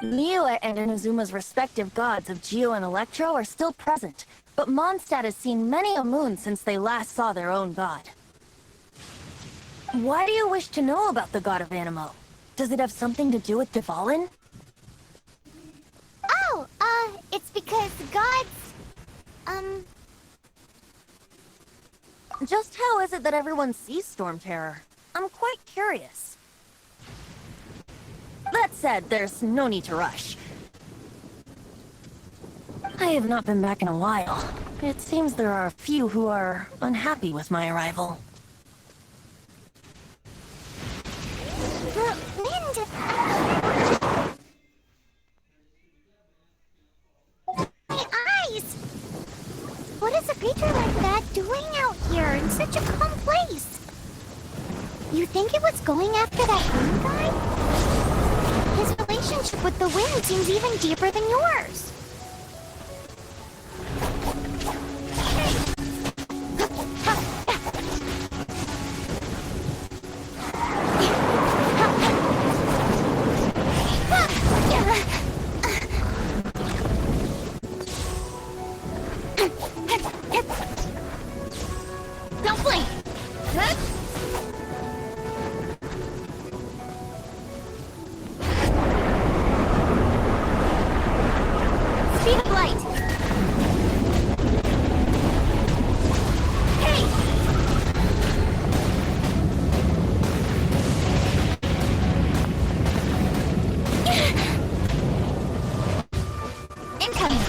Liyue and Inazuma's respective gods of Geo and Electro are still present, but Mondstadt has seen many a moon since they last saw their own god. Why do you wish to know about the god of Animo? Does it have something to do with Dvalin? Oh, it's because gods... Just how is it that everyone sees Storm Terror? I'm quite curious. That said, there's no need to rush. I have not been back in a while. It seems there are a few who are unhappy with my arrival. The wind... My eyes! What is a creature like that doing out here in such a calm place? You think it was going after that wind guy? His relationship with the wind seems even deeper than yours. Don't blink! Speed of light! Hey! Incoming!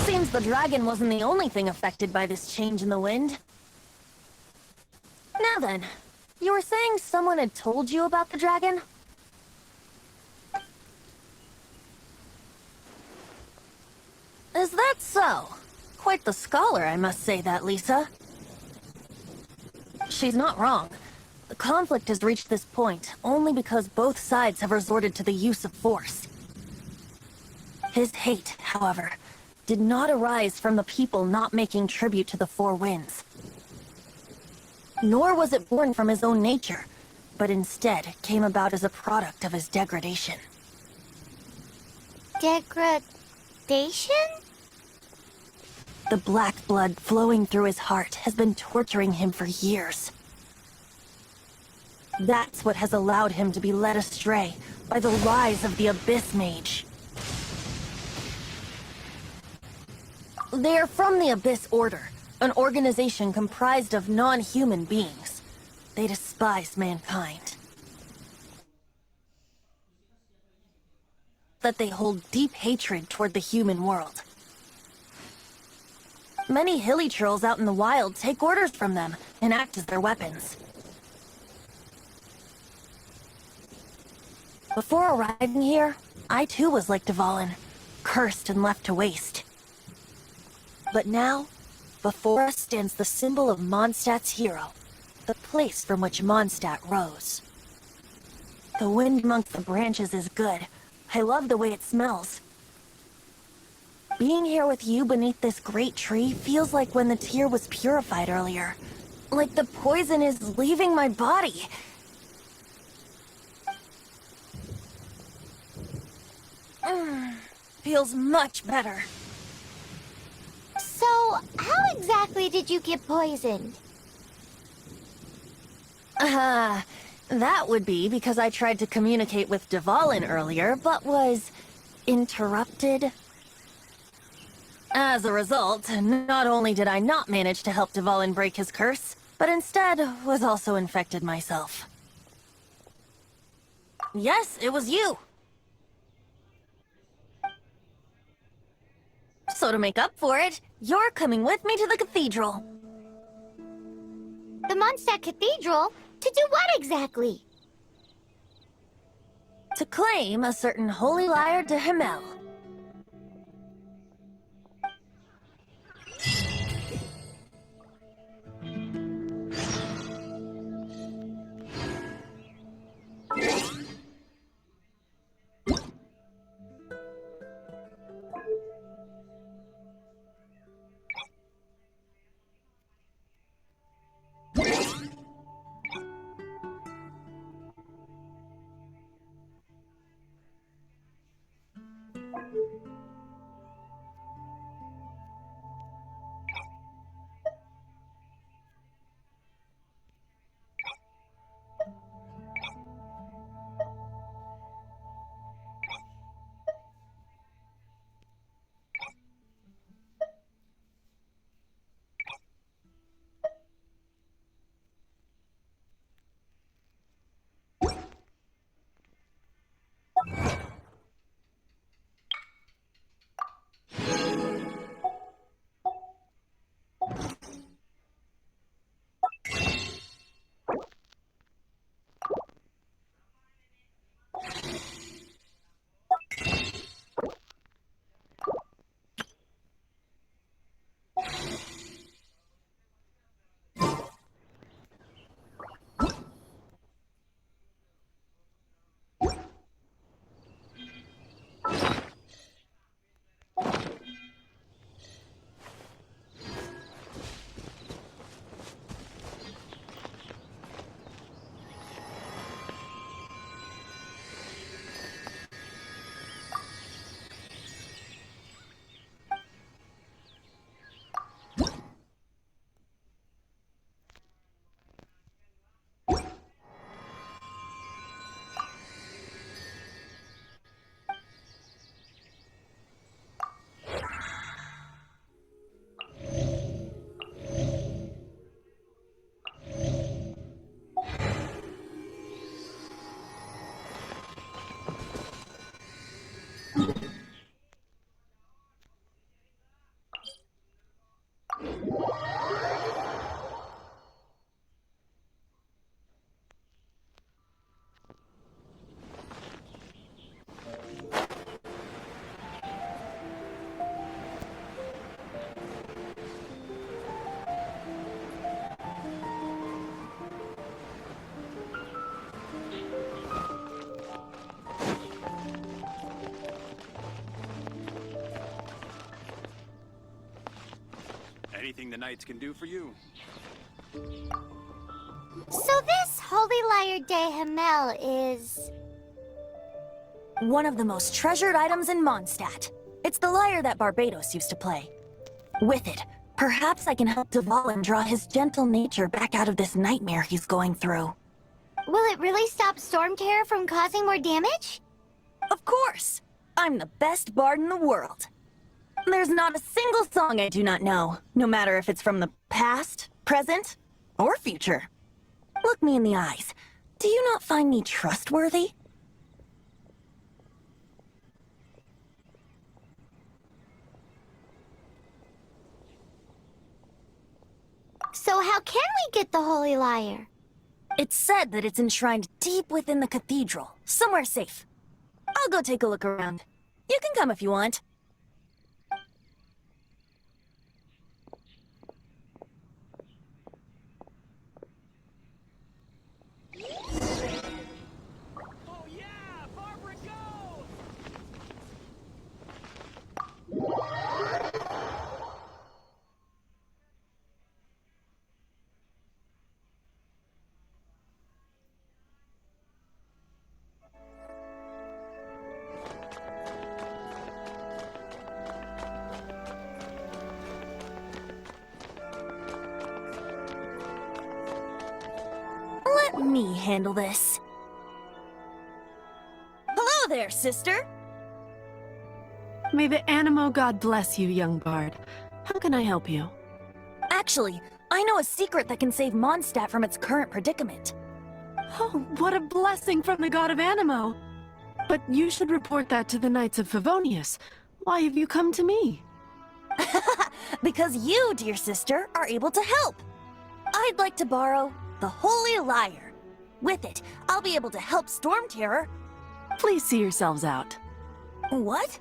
Seems the dragon wasn't the only thing affected by this change in the wind. Now then, you were saying someone had told you about the dragon? Is that so? Quite the scholar, I must say that, Lisa. She's not wrong. The conflict has reached this point only because both sides have resorted to the use of force. His hate, however, did not arise from the people not making tribute to the Four Winds. Nor was it born from his own nature, but instead came about as a product of his degradation. Degradation? The black blood flowing through his heart has been torturing him for years. That's what has allowed him to be led astray by the lies of the Abyss Mage. They are from the Abyss Order, an organization comprised of non-human beings. They despise mankind. That they hold deep hatred toward the human world. Many hilly trolls out in the wild take orders from them and act as their weapons. Before arriving here, I too was like Dvalin, cursed and left to waste. But now, before us stands the symbol of Mondstadt's hero, the place from which Mondstadt rose. The wind amongst the branches is good. I love the way it smells. Being here with you beneath this great tree feels like when the tear was purified earlier. Like the poison is leaving my body. Feels much better. So, how exactly did you get poisoned? That would be because I tried to communicate with Dvalin earlier, but was interrupted. As a result, not only did I not manage to help Dvalin break his curse, but instead was also infected myself. Yes, it was you. So to make up for it, you're coming with me to the cathedral. The Mondstadt Cathedral? To do what exactly? To claim a certain holy lyre de Himmel. Knights can do for you. So this Holy Lyre de Himmel is... One of the most treasured items in Mondstadt. It's the lyre that Barbados used to play. With it, perhaps I can help Dvalin draw his gentle nature back out of this nightmare he's going through. Will it really stop Storm Terror from causing more damage? Of course! I'm the best bard in the world. There's not a single song I do not know, no matter if it's from the past, present, or future. Look me in the eyes. Do you not find me trustworthy? So how can we get the Holy Lyre? It's said that it's enshrined deep within the cathedral, somewhere safe. I'll go take a look around. You can come if you want. Oh yeah! Barbara, go! Let me handle this. Hello there, sister! May the Animo God bless you, young bard. How can I help you? Actually, I know a secret that can save Mondstadt from its current predicament. Oh, what a blessing from the god of Animo! But you should report that to the Knights of Favonius. Why have you come to me? Because you, dear sister, are able to help. I'd like to borrow the Holy Lyre. With it, I'll be able to help Storm Terror. Please see yourselves out. What?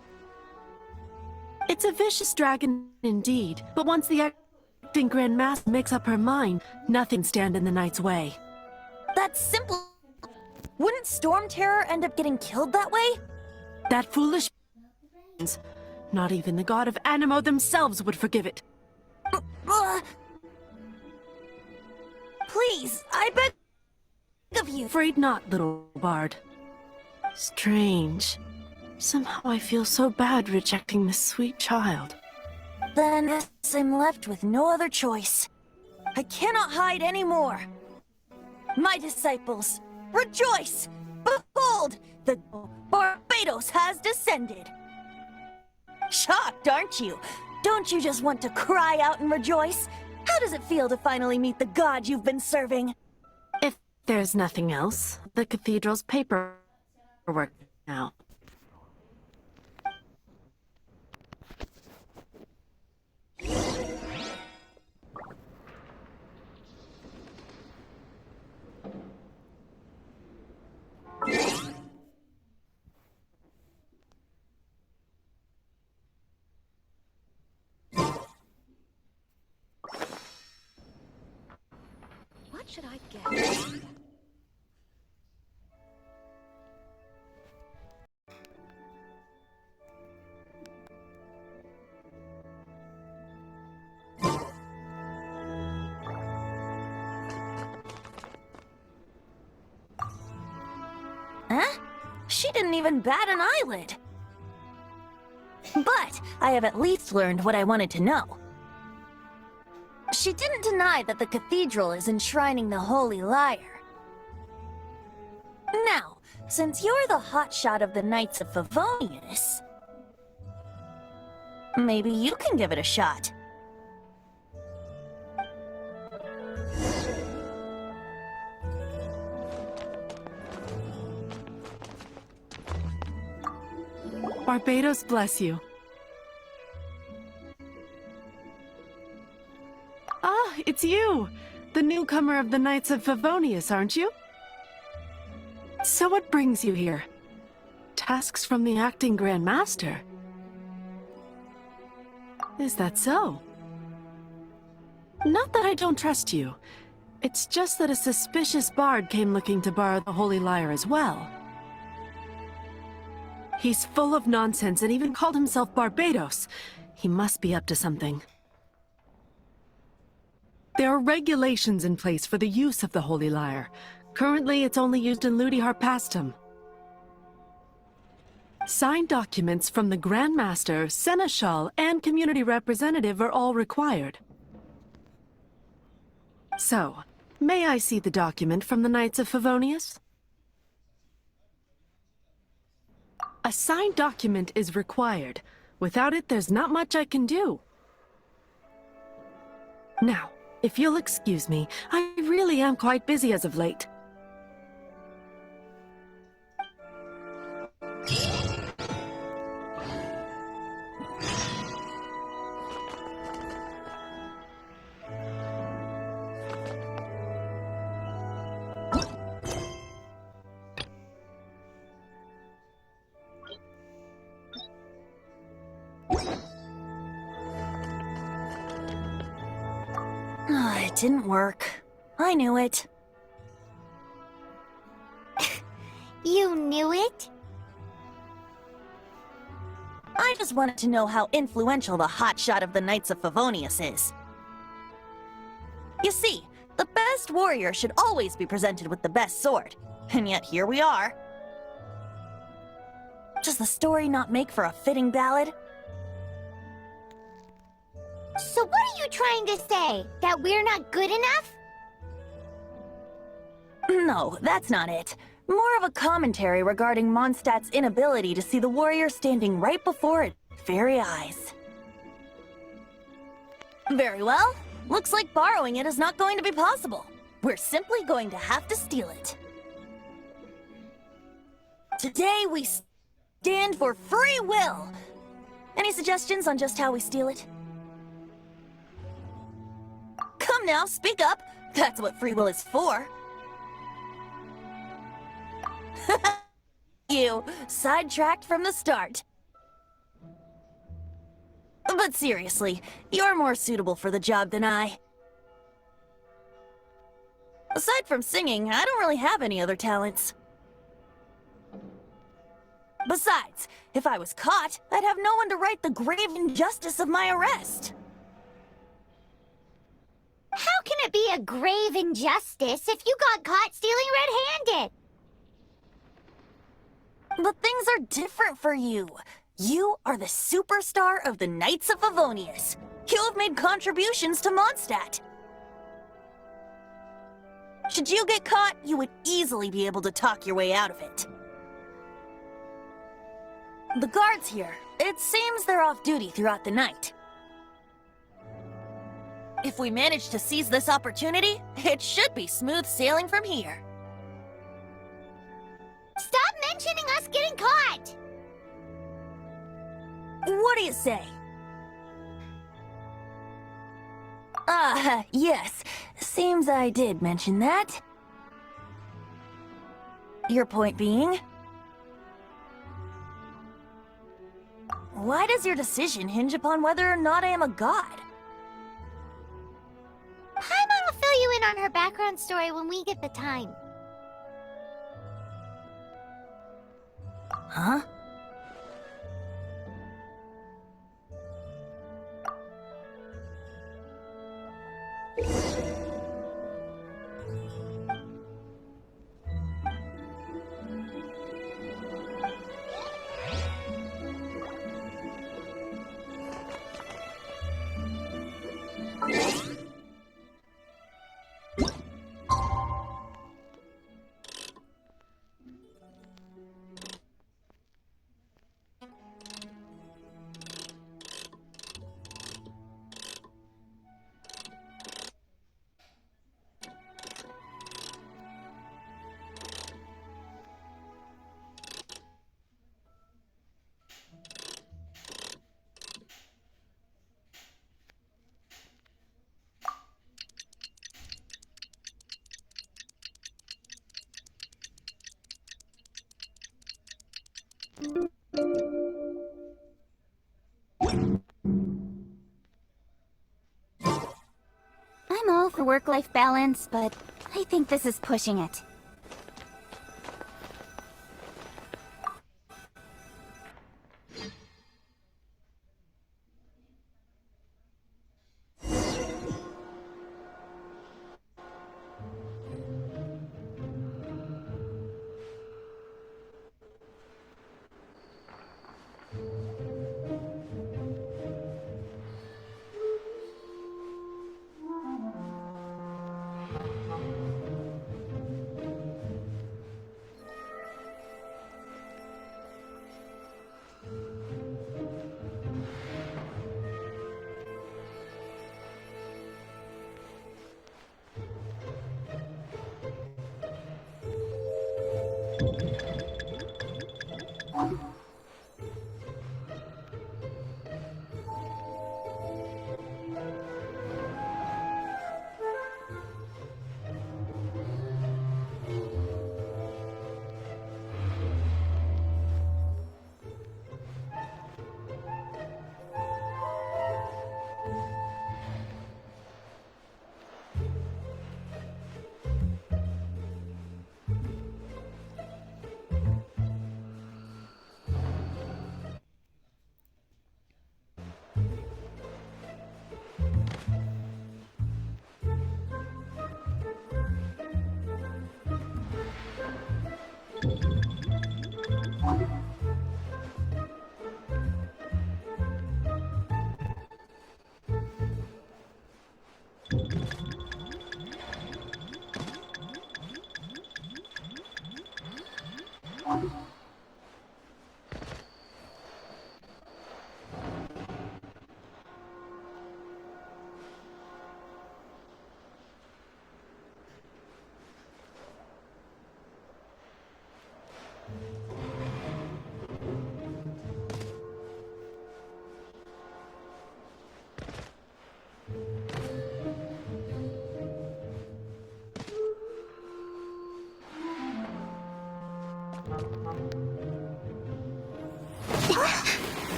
It's a vicious dragon indeed, but once the acting Grand Master makes up her mind, nothing stand in the Knight's way. That's simple. Wouldn't Storm Terror end up getting killed that way? That foolish... Not even the god of Animo themselves would forgive it. Please, I beg of you. Afraid not, little bard. Strange. Somehow I feel so bad rejecting this sweet child. Then I'm left with no other choice. I cannot hide anymore. My disciples, rejoice! Behold, the Barbados has descended. Shocked, aren't you? Don't you just want to cry out and rejoice? How does it feel to finally meet the god you've been serving? If there's nothing else, the cathedral's paperwork now. What should I get? Huh? She didn't even bat an eyelid. But I have at least learned what I wanted to know. She didn't deny that the cathedral is enshrining the Holy Lyre. Now, since you're the hotshot of the Knights of Favonius, maybe you can give it a shot. Barbados bless you. Ah, it's you! The newcomer of the Knights of Favonius, aren't you? So what brings you here? Tasks from the acting Grand Master? Is that so? Not that I don't trust you. It's just that a suspicious bard came looking to borrow the Holy Lyre as well. He's full of nonsense and even called himself Barbados. He must be up to something. There are regulations in place for the use of the Holy Lyre. Currently, it's only used in Ludi Harpastum. Signed documents from the Grand Master, Seneschal, and Community Representative are all required. So, may I see the document from the Knights of Favonius? A signed document is required. Without it, there's not much I can do. Now, if you'll excuse me, I really am quite busy as of late. It didn't work. I knew it. You knew it? I just wanted to know how influential the hotshot of the Knights of Favonius is. You see, the best warrior should always be presented with the best sword. And yet here we are. Does the story not make for a fitting ballad? So what are you trying to say? That we're not good enough? No, that's not it. More of a commentary regarding Mondstadt's inability to see the warrior standing right before its very eyes. Very well. Looks like borrowing it is not going to be possible. We're simply going to have to steal it. Today we stand for free will. Any suggestions on just how we steal it? Come now, speak up. That's what free will is for. You, sidetracked from the start. But seriously, you're more suitable for the job than I. Aside from singing, I don't really have any other talents. Besides, if I was caught, I'd have no one to right the grave injustice of my arrest. How can it be a grave injustice if you got caught stealing red-handed? But things are different for you. You are the superstar of the Knights of Favonius. You have made contributions to Mondstadt. Should you get caught, you would easily be able to talk your way out of it. The guards here, it seems they're off duty throughout the night. If we manage to seize this opportunity, it should be smooth sailing from here. Stop mentioning us getting caught! What do you say? Yes. Seems I did mention that. Your point being? Why does your decision hinge upon whether or not I am a god? Paimon will fill you in on her background story when we get the time. Huh? I'm all for work-life balance, but I think this is pushing it.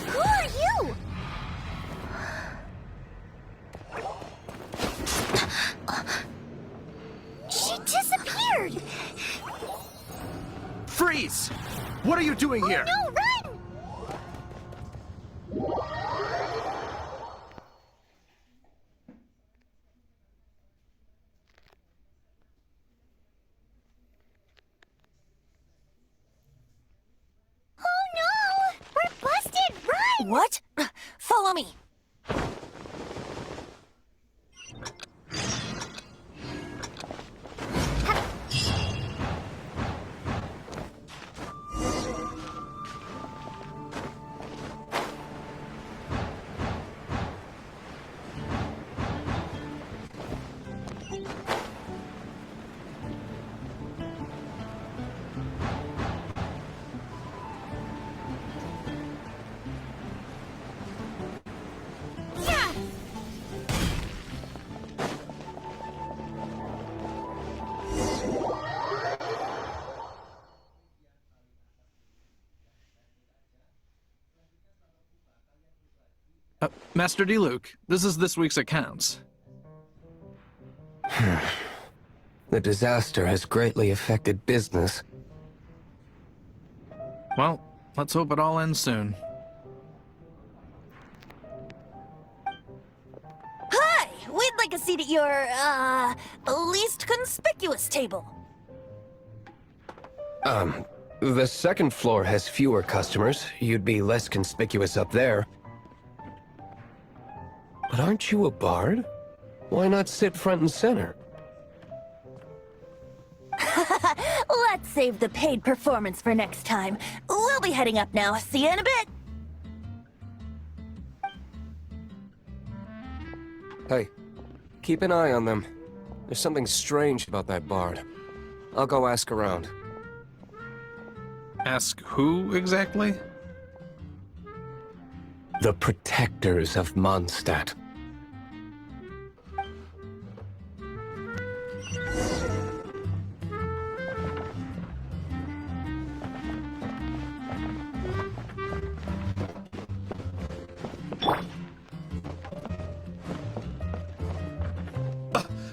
Who are you? She disappeared! Freeze! What are you doing here? No, run! Oh no! We're busted! Run! What? Follow me. Yeah! Master D. Luke, this is this week's accounts. The disaster has greatly affected business. Well, let's hope it all ends soon. Hi! We'd like a seat at your, least conspicuous table. The second floor has fewer customers. You'd be less conspicuous up there. But aren't you a bard? Why not sit front and center? Let's save the paid performance for next time. We'll be heading up now. See you in a bit. Hey, keep an eye on them. There's something strange about that bard. I'll go ask around. Ask who exactly? The protectors of Mondstadt.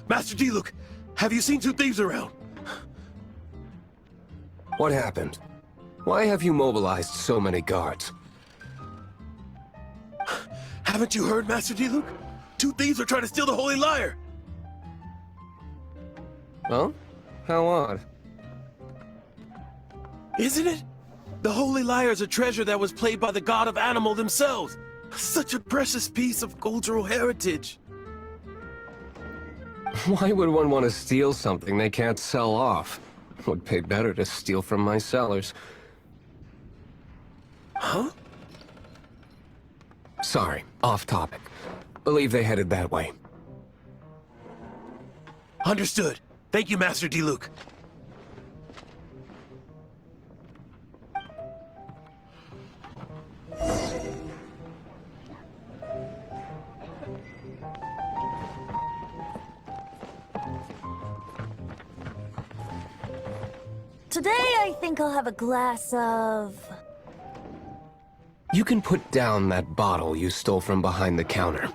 Master D. Luke, have you seen two thieves around? What happened? Why have you mobilized so many guards? Haven't you heard, Master D. Luke? Two thieves are trying to steal the Holy Lyre! Huh? How odd. Isn't it? The Holy Lyre is a treasure that was played by the god of animal themselves. Such a precious piece of cultural heritage. Why would one want to steal something they can't sell off? Would pay better to steal from my sellers. Huh? Sorry, off topic. Believe they headed that way. Understood. Thank you, Master Diluc. Today, I think I'll have a glass of... You can put down that bottle you stole from behind the counter.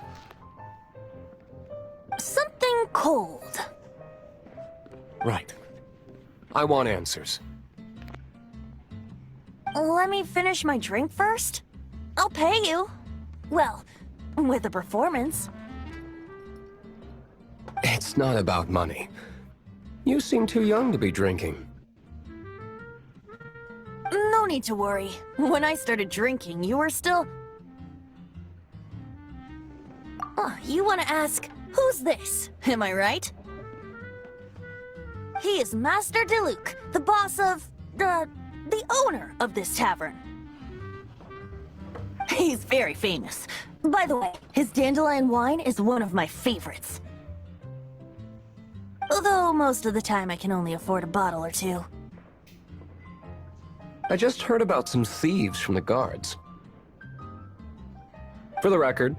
something cold. Right. I want answers. Let me finish my drink first. I'll pay you. Well, with a performance. It's not about money. You seem too young to be drinking. No need to worry. When I started drinking, you were still... Oh, you want to ask, who's this? Am I right? He is Master Diluc, the boss of... the owner of this tavern. He's very famous. By the way, his dandelion wine is one of my favorites. Although most of the time I can only afford a bottle or two. I just heard about some thieves from the guards. For the record,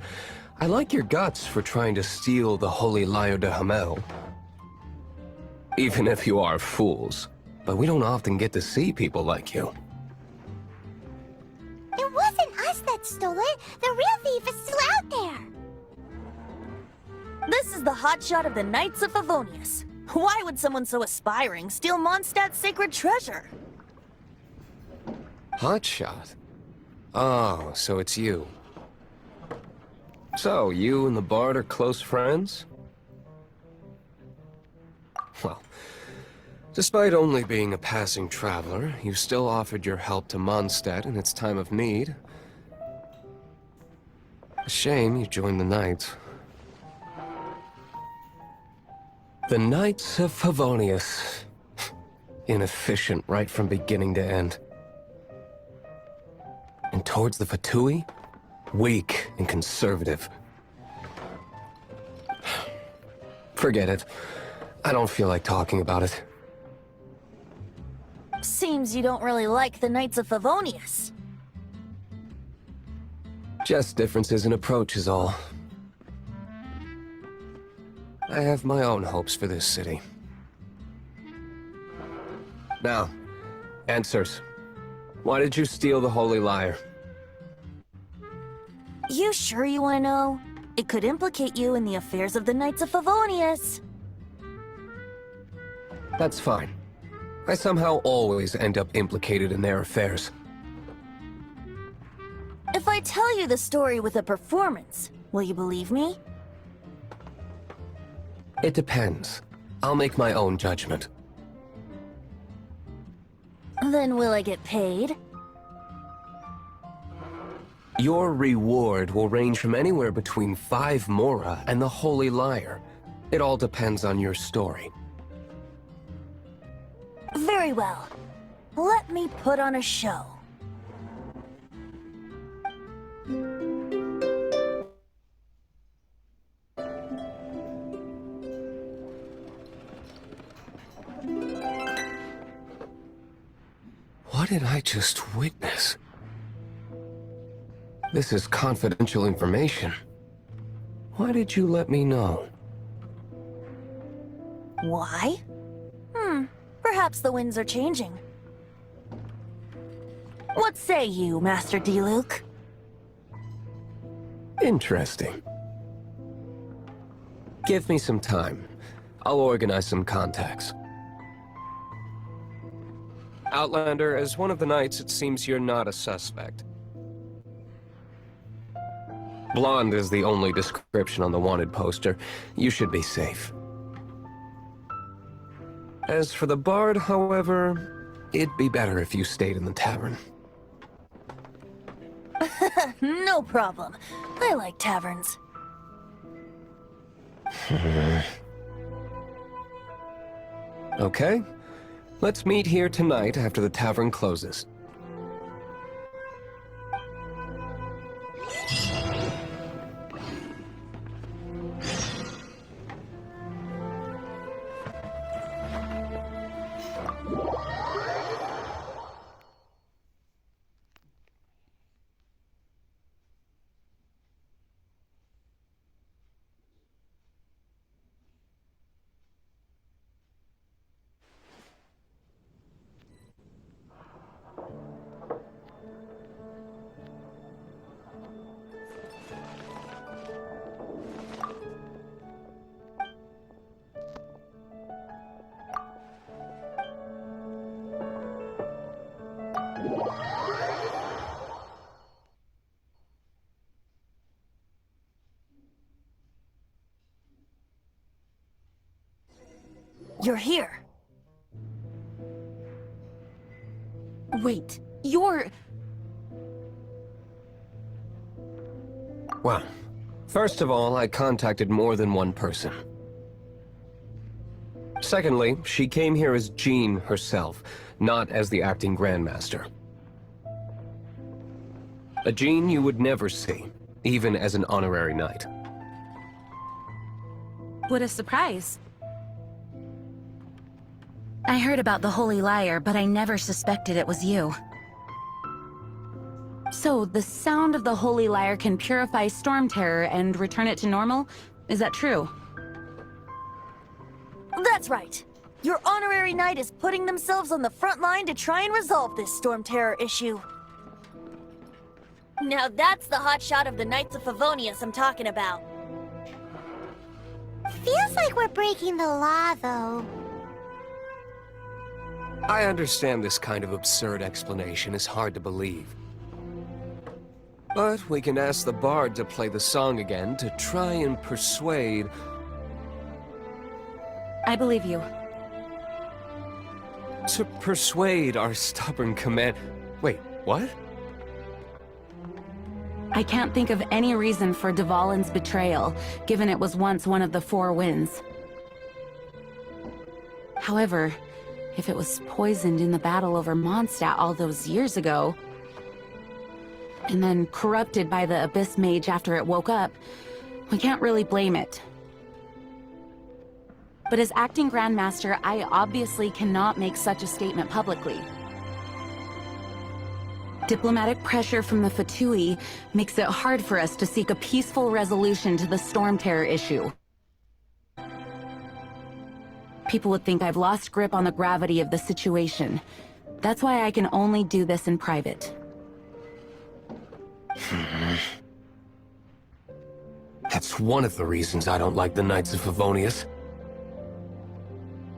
I like your guts for trying to steal the holy lyre de Hamel. Even if you are fools. But we don't often get to see people like you. It wasn't us that stole it. The real thief is still out there. This is the hotshot of the Knights of Favonius. Why would someone so aspiring steal Mondstadt's sacred treasure? Hotshot? Oh, so it's you. So, you and the Bard are close friends? Well, despite only being a passing traveler, you still offered your help to Mondstadt in its time of need. A shame you joined the Knights. The Knights of Favonius. Inefficient right from beginning to end. And towards the Fatui, weak and conservative. Forget it. I don't feel like talking about it. Seems you don't really like the Knights of Favonius. Just differences in approach is all. I have my own hopes for this city. Now, answers. Why did you steal the Holy Lyre? You sure you want to know? It could implicate you in the affairs of the Knights of Favonius. That's fine. I somehow always end up implicated in their affairs. If I tell you the story with a performance, will you believe me? It depends. I'll make my own judgment. Then will I get paid? Your reward will range from anywhere between 5 mora and the Holy Lyre. It all depends on your story. Very well. Let me put on a show. What did I just witness? This is confidential information. Why did you let me know? Why? Perhaps the winds are changing. What say you, Master Diluc? Interesting. Give me some time. I'll organize some contacts. Outlander, as one of the Knights, it seems you're not a suspect. Blonde is the only description on the wanted poster. You should be safe. As for the Bard, however, it'd be better if you stayed in the tavern. No problem. I like taverns. Okay. Let's meet here tonight after the tavern closes. You're here. Wait, you're... Well, first of all, I contacted more than one person. Secondly, she came here as Jean herself, not as the acting grandmaster. A Jean you would never see, even as an honorary knight. What a surprise. I heard about the Holy Liar, but I never suspected it was you. So, the sound of the Holy Liar can purify Storm Terror and return it to normal? Is that true? That's right. Your honorary knight is putting themselves on the front line to try and resolve this Storm Terror issue. Now that's the hotshot of the Knights of Favonius I'm talking about. Feels like we're breaking the law, though. I understand this kind of absurd explanation is hard to believe. But we can ask the bard to play the song again to try and persuade... I believe you. To persuade our stubborn command... Wait, what? I can't think of any reason for Dvalin's betrayal, given it was once one of the Four Winds. However, if it was poisoned in the battle over Mondstadt all those years ago, and then corrupted by the Abyss Mage after it woke up, we can't really blame it. But as acting Grandmaster, I obviously cannot make such a statement publicly. Diplomatic pressure from the Fatui makes it hard for us to seek a peaceful resolution to the Storm Terror issue. People would think I've lost grip on the gravity of the situation. That's why I can only do this in private. That's one of the reasons I don't like the Knights of Favonius.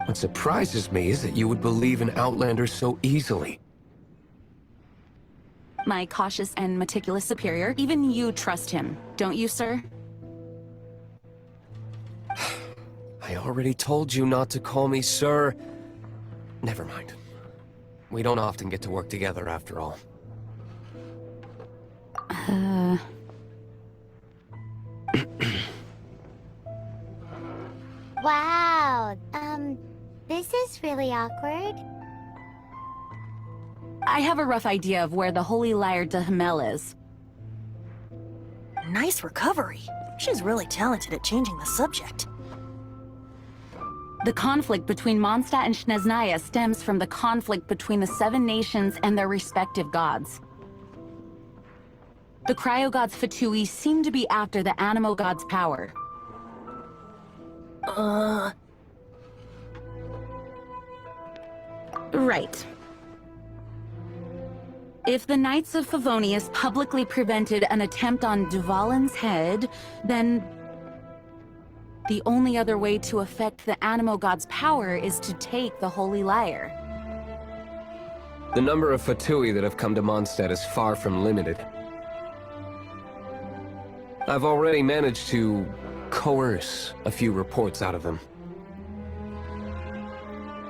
What surprises me is that you would believe in Outlanders so easily. My cautious and meticulous superior, even you trust him, don't you, sir? I already told you not to call me sir. Never mind. We don't often get to work together after all. Wow, this is really awkward. I have a rough idea of where the Holy Liar de Hamel is. Nice recovery. She's really talented at changing the subject. The conflict between Mondstadt and Snezhnaya stems from the conflict between the Seven Nations and their respective gods. The cryo-gods Fatui seem to be after the Animo god's power. Right. If the Knights of Favonius publicly prevented an attempt on Dvalin's head, then the only other way to affect the Animo god's power is to take the Holy Liar. The number of Fatui that have come to Mondstadt is far from limited. I've already managed to coerce a few reports out of them.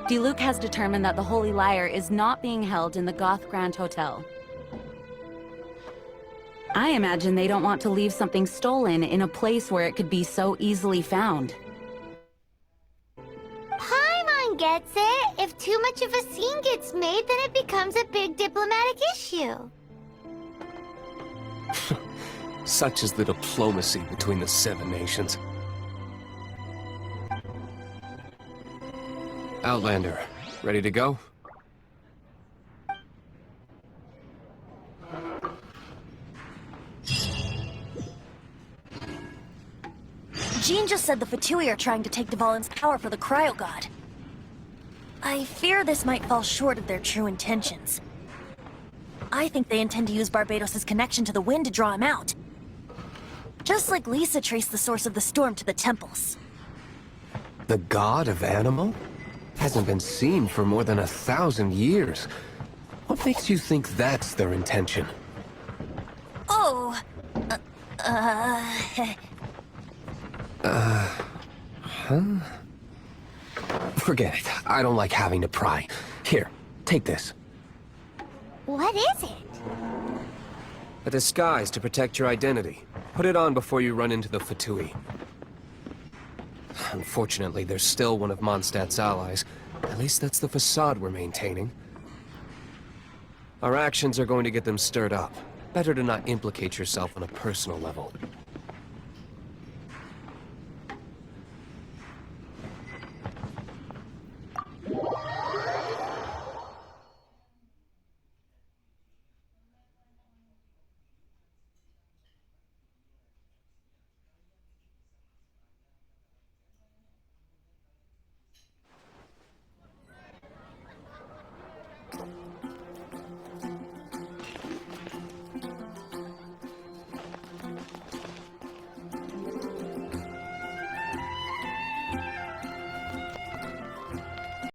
Diluc has determined that the Holy Liar is not being held in the Goth Grand Hotel. I imagine they don't want to leave something stolen in a place where it could be so easily found. Paimon gets it. If too much of a scene gets made, then it becomes a big diplomatic issue. Such is the diplomacy between the 7 nations. Outlander, ready to go? Jean just said the Fatui are trying to take Dvalin's power for the Cryo God. I fear this might fall short of their true intentions. I think they intend to use Barbados' connection to the wind to draw him out. Just like Lisa traced the source of the storm to the temples. The god of Animal? Hasn't been seen for more than 1,000 years. What makes you think that's their intention? Oh... Forget it. I don't like having to pry. Here, take this. What is it? A disguise to protect your identity. Put it on before you run into the Fatui. Unfortunately, there's still one of Mondstadt's allies. At least that's the facade we're maintaining. Our actions are going to get them stirred up. Better to not implicate yourself on a personal level.